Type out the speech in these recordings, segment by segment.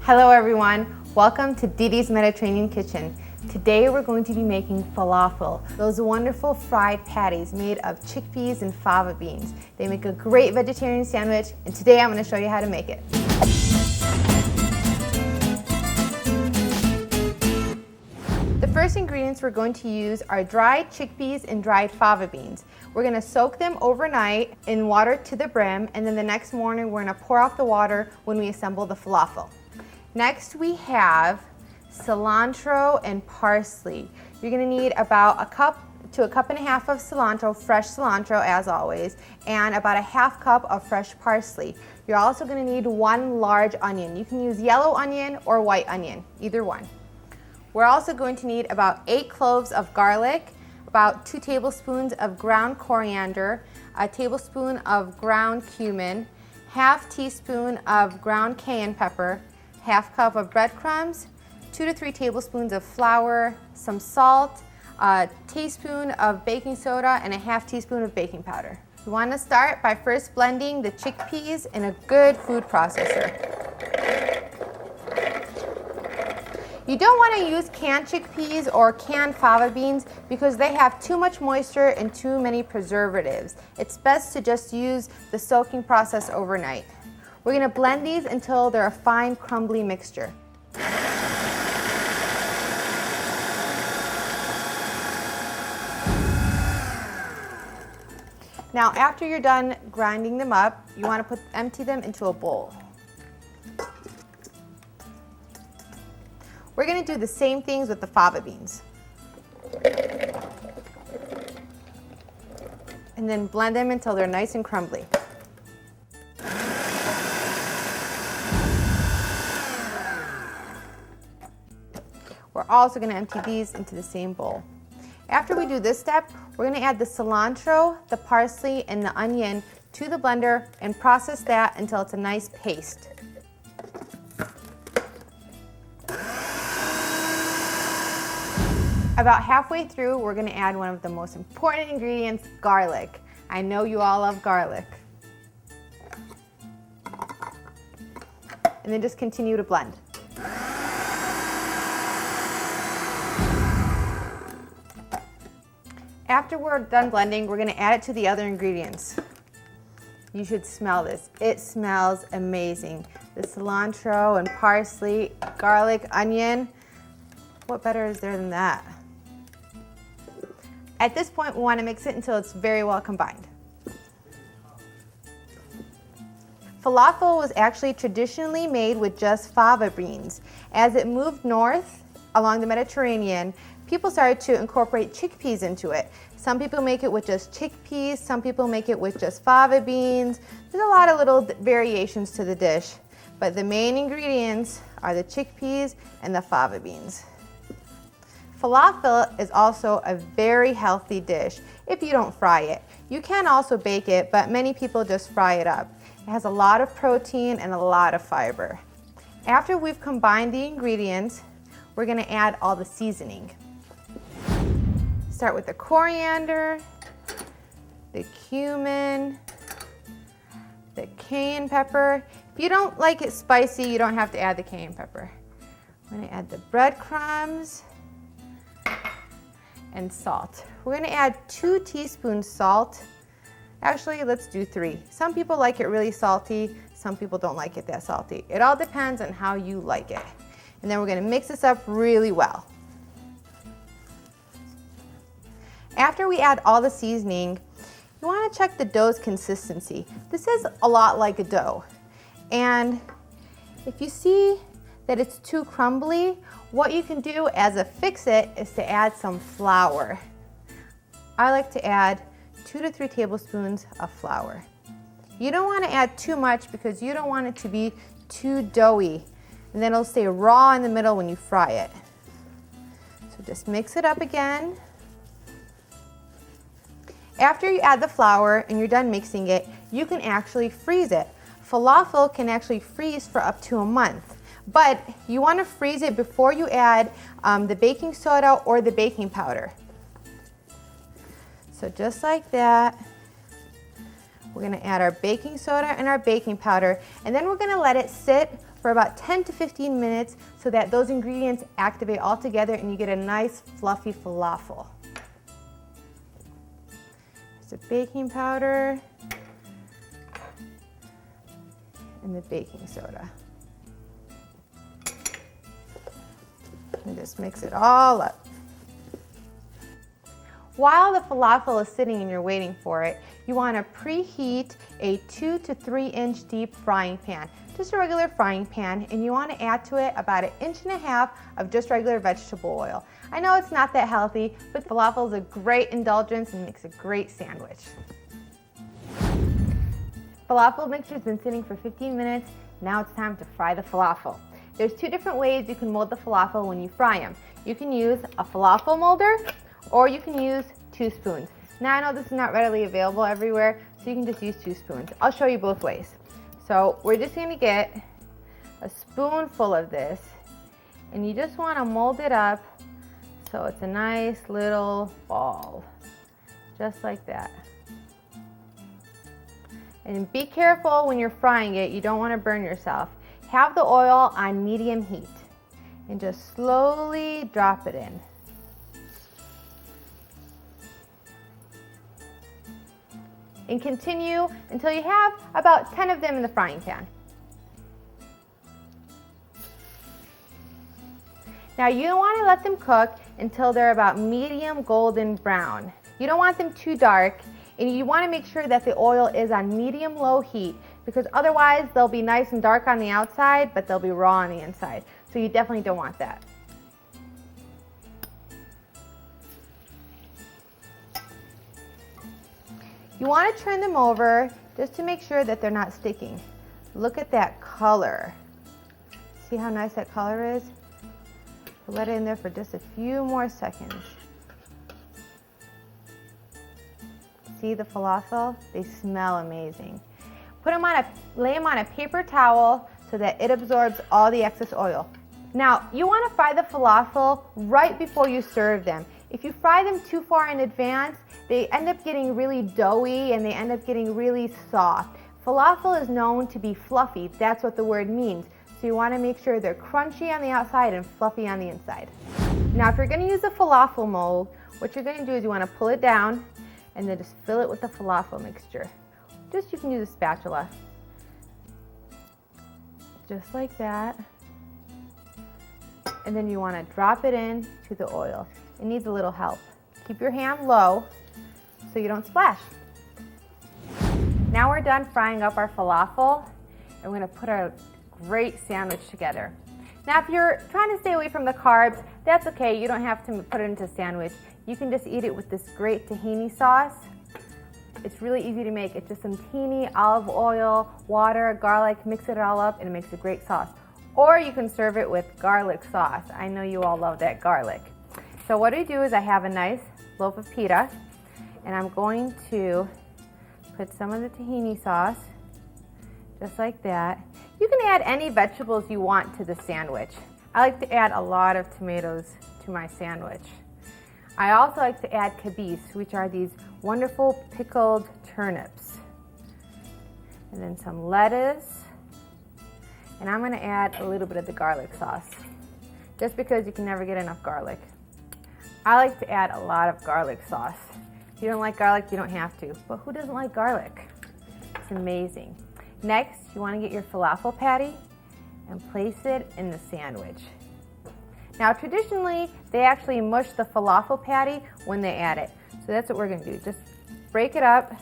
Hello everyone, welcome to Dede's Mediterranean Kitchen. Today we're going to be making falafel, those wonderful fried patties made of chickpeas and fava beans. They make a great vegetarian sandwich, and today I'm going to show you how to make it. The first ingredients we're going to use are dried chickpeas and dried fava beans. We're going to soak them overnight in water to the brim, and then the next morning we're going to pour off the water when we assemble the falafel. Next we have cilantro and parsley. You're going to need about a cup to a cup and a half of cilantro, fresh cilantro as always, and about a half cup of fresh parsley. You're also going to need one large onion. You can use yellow onion or white onion, either one. We're also going to need about 8 cloves of garlic, about 2 tablespoons of ground coriander, a tablespoon of ground cumin, half teaspoon of ground cayenne pepper, half cup of breadcrumbs, 2 to 3 tablespoons of flour, some salt, a teaspoon of baking soda, and a half teaspoon of baking powder. You want to start by first blending the chickpeas in a good food processor. You don't want to use canned chickpeas or canned fava beans because they have too much moisture and too many preservatives. It's best to just use the soaking process overnight. We're going to blend these until they're a fine, crumbly mixture. Now, after you're done grinding them up, you want to empty them into a bowl. We're going to do the same things with the fava beans. And then blend them until they're nice and crumbly. We're also going to empty these into the same bowl. After we do this step, we're going to add the cilantro, the parsley, and the onion to the blender and process that until it's a nice paste. About halfway through, we're going to add one of the most important ingredients, garlic. I know you all love garlic. And then just continue to blend. After we're done blending, we're going to add it to the other ingredients. You should smell this. It smells amazing. The cilantro and parsley, garlic, onion. What better is there than that? At this point, we want to mix it until it's very well combined. Falafel was actually traditionally made with just fava beans. As it moved north along the Mediterranean, people started to incorporate chickpeas into it. Some people make it with just chickpeas, some people make it with just fava beans. There's a lot of little variations to the dish, but the main ingredients are the chickpeas and the fava beans. Falafel is also a very healthy dish if you don't fry it. You can also bake it, but many people just fry it up. It has a lot of protein and a lot of fiber. After we've combined the ingredients, we're going to add all the seasoning. Start with the coriander, the cumin, the cayenne pepper. If you don't like it spicy, you don't have to add the cayenne pepper. I'm going to add the breadcrumbs and salt. We're going to add 2 teaspoons salt. Actually, let's do 3. Some people like it really salty, some people don't like it that salty. It all depends on how you like it. And then we're going to mix this up really well. After we add all the seasoning, you want to check the dough's consistency. This is a lot like a dough. And if you see that it's too crumbly, what you can do as a fix-it is to add some flour. I like to add 2 to 3 tablespoons of flour. You don't want to add too much because you don't want it to be too doughy, and then it'll stay raw in the middle when you fry it. So just mix it up again. After you add the flour and you're done mixing it, you can actually freeze it. Falafel can actually freeze for up to a month, but you want to freeze it before you add the baking soda or the baking powder. So just like that, we're going to add our baking soda and our baking powder, and then we're going to let it sit for about 10 to 15 minutes so that those ingredients activate all together and you get a nice fluffy falafel. There's the baking powder and the baking soda. And just mix it all up. While the falafel is sitting and you're waiting for it, you want to preheat a 2 to 3 inch deep frying pan, just a regular frying pan, and you want to add to it about 1.5 inches of just regular vegetable oil. I know it's not that healthy, but falafel is a great indulgence and makes a great sandwich. Falafel mixture has been sitting for 15 minutes. Now it's time to fry the falafel. There's 2 different ways you can mold the falafel when you fry them. You can use a falafel molder, or you can use 2 spoons. Now I know this is not readily available everywhere, so you can just use 2 spoons. I'll show you both ways. So we're just going to get a spoonful of this, and you just want to mold it up so it's a nice little ball, just like that. And be careful when you're frying it, you don't want to burn yourself. Have the oil on medium heat and just slowly drop it in. And continue until you have about 10 of them in the frying pan. Now you don't want to let them cook until they're about medium golden brown. You don't want them too dark, and you want to make sure that the oil is on medium-low heat, because otherwise they'll be nice and dark on the outside, but they'll be raw on the inside. So you definitely don't want that. You want to turn them over just to make sure that they're not sticking. Look at that color. See how nice that color is? Let it in there for just a few more seconds. See the falafel? They smell amazing. Lay them on a paper towel so that it absorbs all the excess oil. Now, you want to fry the falafel right before you serve them. If you fry them too far in advance, they end up getting really doughy and they end up getting really soft. Falafel is known to be fluffy. That's what the word means. So you want to make sure they're crunchy on the outside and fluffy on the inside. Now, if you're going to use a falafel mold, what you're going to do is you want to pull it down and then just fill it with the falafel mixture. You can use a spatula. Just like that. And then you want to drop it in to the oil. It needs a little help. Keep your hand low so you don't splash. Now we're done frying up our falafel, and we're going to put our great sandwich together. Now if you're trying to stay away from the carbs, that's okay. You don't have to put it into a sandwich. You can just eat it with this great tahini sauce. It's really easy to make. It's just some tahini, olive oil, water, garlic, mix it all up, and it makes a great sauce. Or you can serve it with garlic sauce. I know you all love that garlic. So what I do is I have a nice loaf of pita, and I'm going to put some of the tahini sauce, just like that. You can add any vegetables you want to the sandwich. I like to add a lot of tomatoes to my sandwich. I also like to add kabis, which are these wonderful pickled turnips. And then some lettuce. And I'm going to add a little bit of the garlic sauce, just because you can never get enough garlic. I like to add a lot of garlic sauce. If you don't like garlic, you don't have to. But who doesn't like garlic? It's amazing. Next, you want to get your falafel patty and place it in the sandwich. Now, traditionally, they actually mush the falafel patty when they add it. So that's what we're going to do. Just break it up,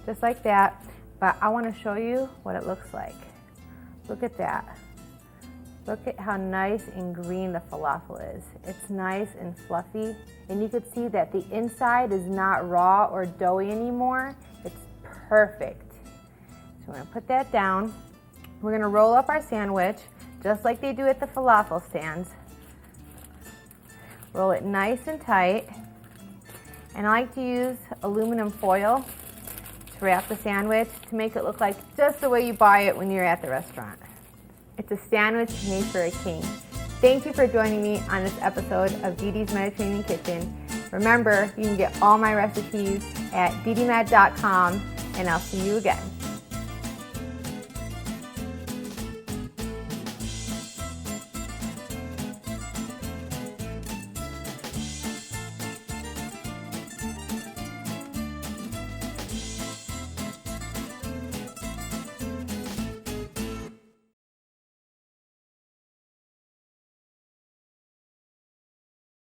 just like that. But I want to show you what it looks like. Look at that. Look at how nice and green the falafel is. It's nice and fluffy. And you can see that the inside is not raw or doughy anymore. It's perfect. So we're going to put that down. We're going to roll up our sandwich, just like they do at the falafel stands. Roll it nice and tight. And I like to use aluminum foil to wrap the sandwich to make it look like just the way you buy it when you're at the restaurant. It's a sandwich made for a king. Thank you for joining me on this episode of Dede's Mediterranean Kitchen. Remember, you can get all my recipes at DedeMed.com, and I'll see you again.